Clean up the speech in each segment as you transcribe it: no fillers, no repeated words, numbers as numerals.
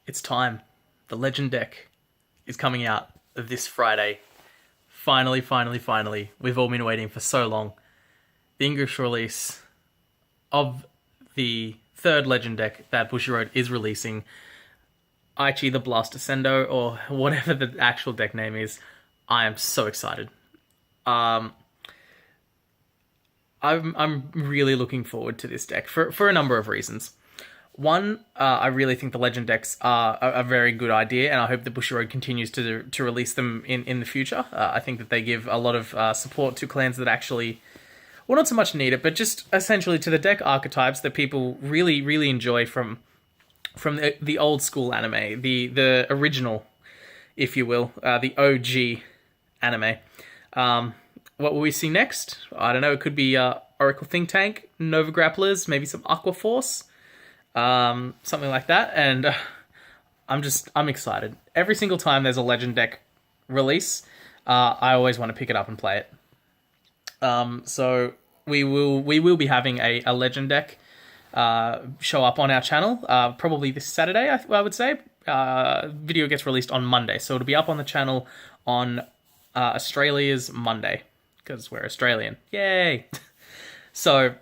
It's time. The Legend deck is coming out this Friday. Finally, finally, finally. We've all been waiting for so long. The English release of the third Legend deck that Bushiroad is releasing, Aichi the Blast Ascendo, or whatever the actual deck name is. I am so excited. I'm really looking forward to this deck for a number of reasons. One, I really think the Legend decks are a very good idea, and I hope that Bushiroad continues to release them in the future. I think that they give a lot of support to clans that actually, well, not so much need it, but just essentially to the deck archetypes that people really, really enjoy from the old school anime, the original, if you will, the OG anime. What will we see next? I don't know. It could be Oracle Think Tank, Nova Grapplers, maybe some Aqua Force. Something like that, and I'm excited. Every single time there's a Legend deck release, I always want to pick it up and play it. So we will be having a Legend deck show up on our channel probably this Saturday. I would say video gets released on Monday, so it'll be up on the channel on Australia's Monday because we're Australian. Yay! So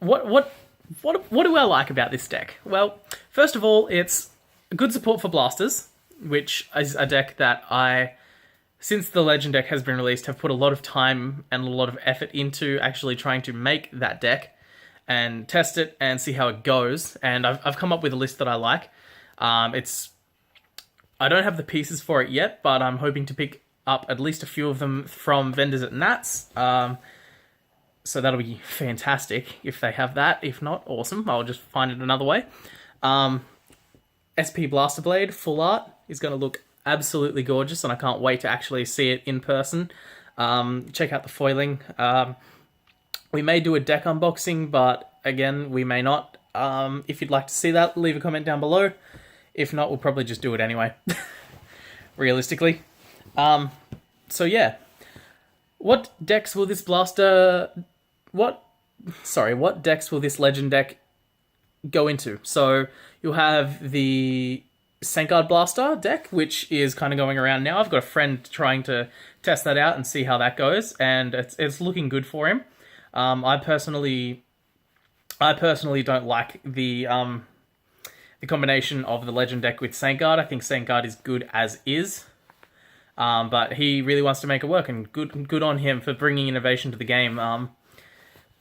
what do I like about this deck? Well, first of all, it's good support for blasters, which is a deck that since the Legend deck has been released, have put a lot of time and a lot of effort into actually trying to make that deck and test it and see how it goes. And I've come up with a list that I like. I don't have the pieces for it yet, but I'm hoping to pick up at least a few of them from vendors at Nats. So that'll be fantastic if they have that. If not, awesome. I'll just find it another way. SP Blaster Blade, full art, is going to look absolutely gorgeous, and I can't wait to actually see it in person. Check out the foiling. We may do a deck unboxing, but again, we may not. If you'd like to see that, leave a comment down below. If not, we'll probably just do it anyway. Realistically. So yeah. What decks will this Legend deck go into? So you'll have the Sankard Blaster deck, which is kind of going around now. I've got a friend trying to test that out and see how that goes, and it's looking good for him. I personally don't like the combination of the Legend deck with Sankard. I think Sankard is good as is. But he really wants to make it work, and good on him for bringing innovation to the game.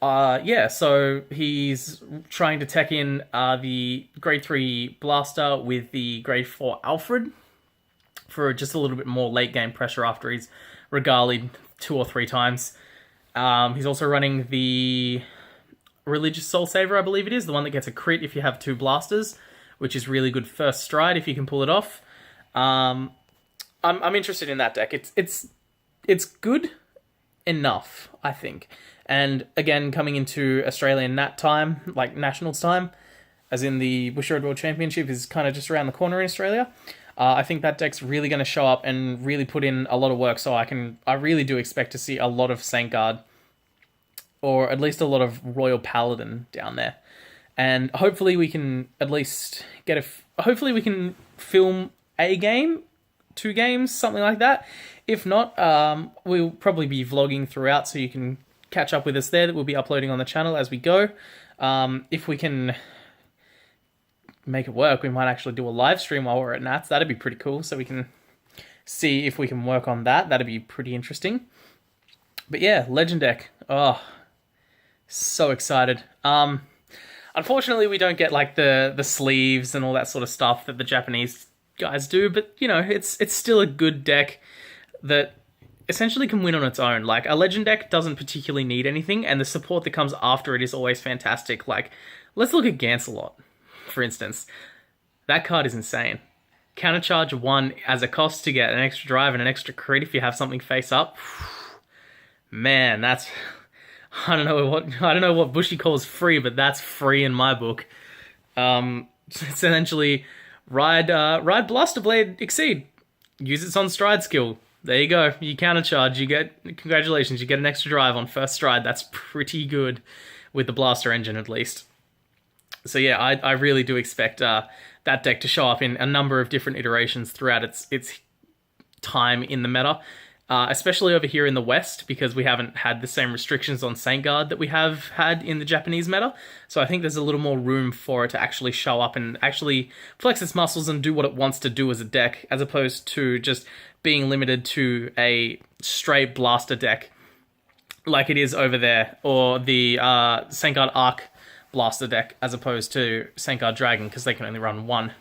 So he's trying to tech in the Grade 3 Blaster with the Grade 4 Alfred for just a little bit more late game pressure after he's regalied 2 or 3 times. He's also running the Religious Soul Saver, I believe it is, the one that gets a crit if you have 2 blasters, which is really good first stride if you can pull it off. I'm interested in that deck. It's good enough, I think. And again, coming into Australian Nat time, like Nationals time, as in the Bushiroad World Championship is kind of just around the corner in Australia. I think that deck's really going to show up and really put in a lot of work. So I really do expect to see a lot of Sankard, or at least a lot of Royal Paladin down there. And hopefully we can at least hopefully we can film a game, 2 games, something like that. If not, we'll probably be vlogging throughout, so you can catch up with us there. That we'll be uploading on the channel as we go. If we can make it work, we might actually do a live stream while we're at Nats. That'd be pretty cool, so we can see if we can work on that. That'd be pretty interesting. But yeah, Legend deck. Oh, so excited. Unfortunately, we don't get like the sleeves and all that sort of stuff that the Japanese guys do, but you know, it's still a good deck that essentially can win on its own. Like, a Legend deck doesn't particularly need anything, and the support that comes after it is always fantastic. Like, let's look at Gancelot, for instance. That card is insane. Countercharge 1 as a cost to get an extra drive and an extra crit if you have something face up. Man, that's I don't know what Bushi calls free, but that's free in my book. It's essentially ride Blaster Blade Exceed. Use its on stride skill. There you go. You countercharge. Congratulations, you get an extra drive on first stride. That's pretty good with the Blaster engine, at least. So yeah, I really do expect that deck to show up in a number of different iterations throughout its time in the meta, especially over here in the West, because we haven't had the same restrictions on Saint Guard that we have had in the Japanese meta. So I think there's a little more room for it to actually show up and actually flex its muscles and do what it wants to do as a deck, as opposed to just being limited to a straight blaster deck like it is over there, or the Saint Guard Arc blaster deck, as opposed to Saint Guard Dragon, because they can only run one.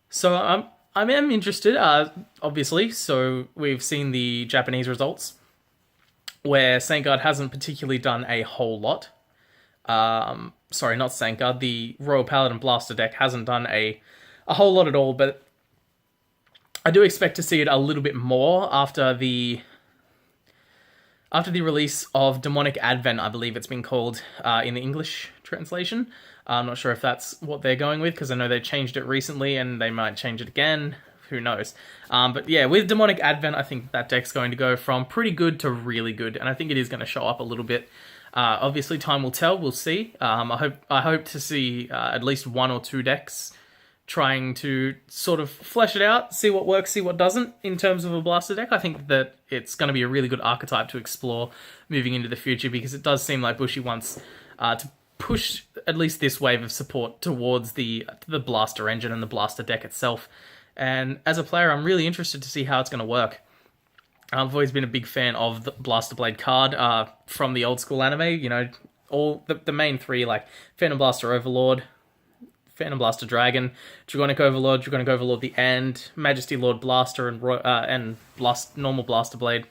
So I am interested, obviously. So we've seen the Japanese results, where Saint Guard hasn't particularly done a whole lot. Sorry, not Saint Guard. The Royal Paladin Blaster deck hasn't done a whole lot at all, but I do expect to see it a little bit more after the release of Demonic Advent, I believe it's been called in the English translation. I'm not sure if that's what they're going with, because I know they changed it recently and they might change it again. Who knows? But yeah, with Demonic Advent, I think that deck's going to go from pretty good to really good, and I think it is going to show up a little bit. Obviously, time will tell. We'll see. I hope to see at least one or two decks trying to sort of flesh it out, see what works, see what doesn't in terms of a blaster deck. I think that it's going to be a really good archetype to explore moving into the future, because it does seem like Bushi wants to push at least this wave of support towards the blaster engine and the blaster deck itself. And as a player, I'm really interested to see how it's going to work. I've always been a big fan of the Blaster Blade card from the old school anime. You know, all the main three, like Phantom Blaster Overlord, Phantom Blaster Dragon, Dragonic Overlord the End, Majesty Lord Blaster, and normal Blaster Blade.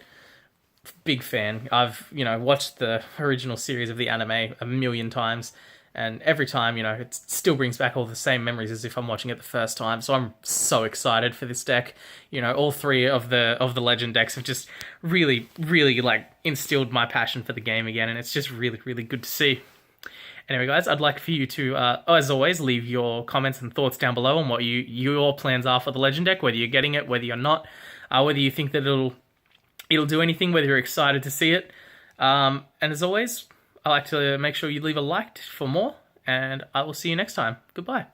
Big fan. I've, watched the original series of the anime a million times, and every time, it still brings back all the same memories as if I'm watching it the first time. So I'm so excited for this deck. All three of the Legend decks have just really, really instilled my passion for the game again, and it's just really, really good to see. Anyway, guys, I'd like for you to, as always, leave your comments and thoughts down below on what your plans are for the Legend deck, whether you're getting it, whether you're not, whether you think that it'll do anything, whether you're excited to see it. And as always, I like to make sure you leave a like for more, and I will see you next time. Goodbye.